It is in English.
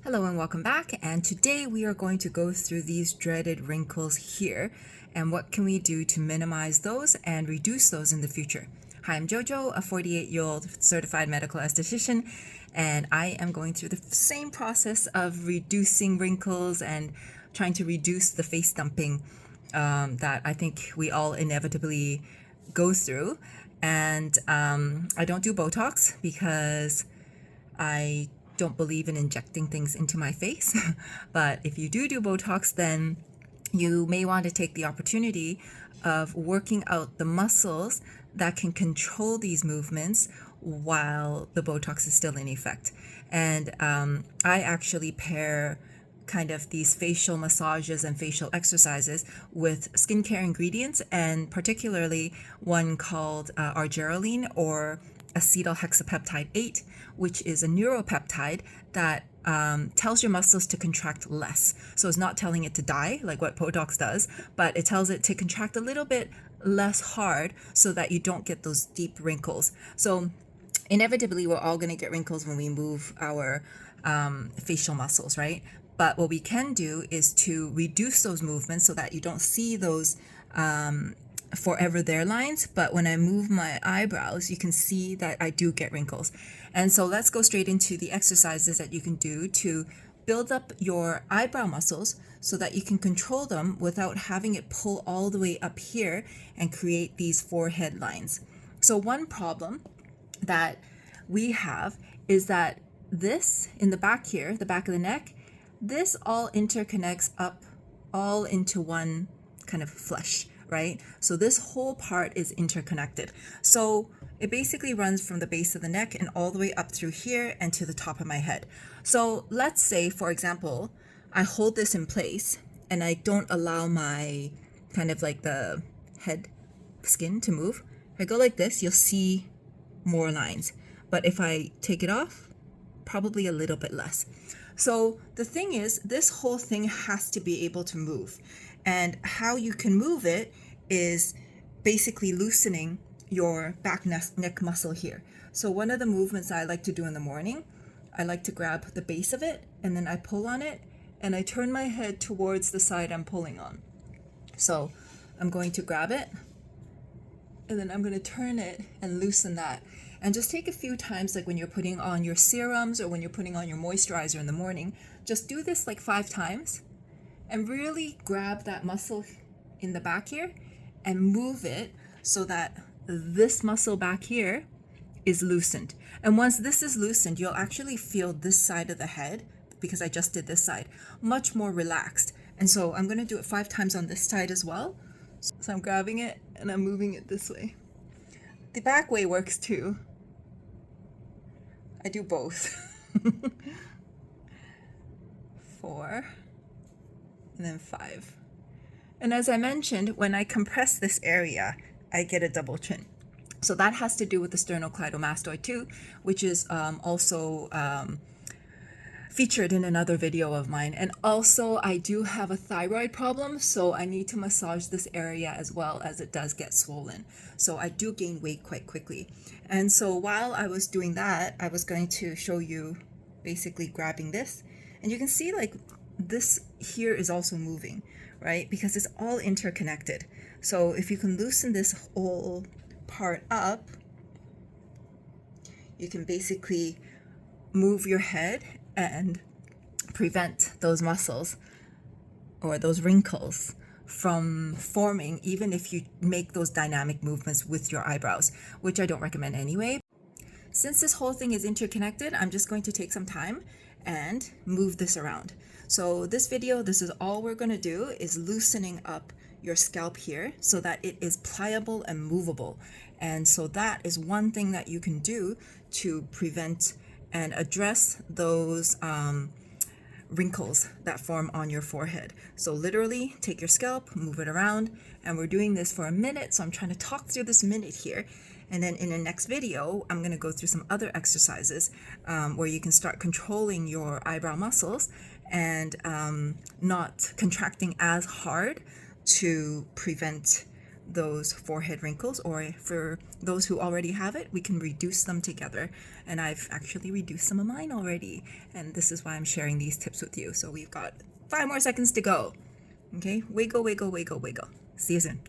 Hello and welcome back, and today we are going to go through these dreaded wrinkles here and what can we do to minimize those and reduce those in the future. Hi, I'm Jojo, a 48-year-old certified medical esthetician, and I am going through the same process of reducing wrinkles and trying to reduce the face dumping that I think we all inevitably go through. And I don't do Botox because I don't believe in injecting things into my face. But if you do Botox, then you may want to take the opportunity of working out the muscles that can control these movements while the Botox is still in effect. And I actually pair kind of these facial massages and facial exercises with skincare ingredients, and particularly one called argireline or acetohexapeptide 8, which is a neuropeptide that tells your muscles to contract less. So it's not telling it to die like what Botox does, but it tells it to contract a little bit less hard so that you don't get those deep wrinkles. So inevitably, we're all going to get wrinkles when we move our facial muscles, right? But what we can do is to reduce those movements so that you don't see those forever there lines. But when I move my eyebrows, you can see that I do get wrinkles. And so let's go straight into the exercises that you can do to build up your eyebrow muscles so that you can control them without having it pull all the way up here and create these forehead lines. So one problem that we have is that this in the back here, the back of the neck, this all interconnects up all into one kind of flesh, right? So this whole part is interconnected. So it basically runs from the base of the neck and all the way up through here and to the top of my head. So let's say, for example, I hold this in place and I don't allow my kind of like the head skin to move. If I go like this, you'll see more lines. But if I take it off, probably a little bit less. So the thing is, this whole thing has to be able to move. And how you can move it is basically loosening your back neck muscle here. So one of the movements I like to do in the morning, I like to grab the base of it and then I pull on it and I turn my head towards the side I'm pulling on. So I'm going to grab it and then I'm going to turn it and loosen that. And just take a few times, like when you're putting on your serums or when you're putting on your moisturizer in the morning, just do this like 5 times and really grab that muscle in the back here and move it so that this muscle back here is loosened. And once this is loosened, you'll actually feel this side of the head, because I just did this side, much more relaxed. And so I'm going to do it 5 times on this side as well. So I'm grabbing it and I'm moving it this way. The back way works too. I do both. 4 and then 5. And as I mentioned, when I compress this area, I get a double chin. So that has to do with the sternocleidomastoid too, which is also featured in another video of mine. And also I do have a thyroid problem, so I need to massage this area as well, as it does get swollen. So I do gain weight quite quickly. And so while I was doing that, I was going to show you basically grabbing this. And you can see like this here is also moving, right? Because it's all interconnected. So if you can loosen this whole part up, you can basically move your head and prevent those muscles or those wrinkles from forming, even if you make those dynamic movements with your eyebrows, which I don't recommend anyway. Since this whole thing is interconnected, I'm just going to take some time and move this around. So this video, this is all we're going to do is loosening up your scalp here so that it is pliable and movable. And so that is one thing that you can do to prevent and address those wrinkles that form on your forehead. So literally take your scalp, move it around, and we're doing this for a minute. So I'm trying to talk through this minute here. And then in the next video, I'm going to go through some other exercises where you can start controlling your eyebrow muscles and not contracting as hard to prevent those forehead wrinkles, or for those who already have it, we can reduce them together. And I've actually reduced some of mine already, and this is why I'm sharing these tips with you. So we've got 5 more seconds to go. Okay, wiggle, wiggle, wiggle, wiggle. See you soon.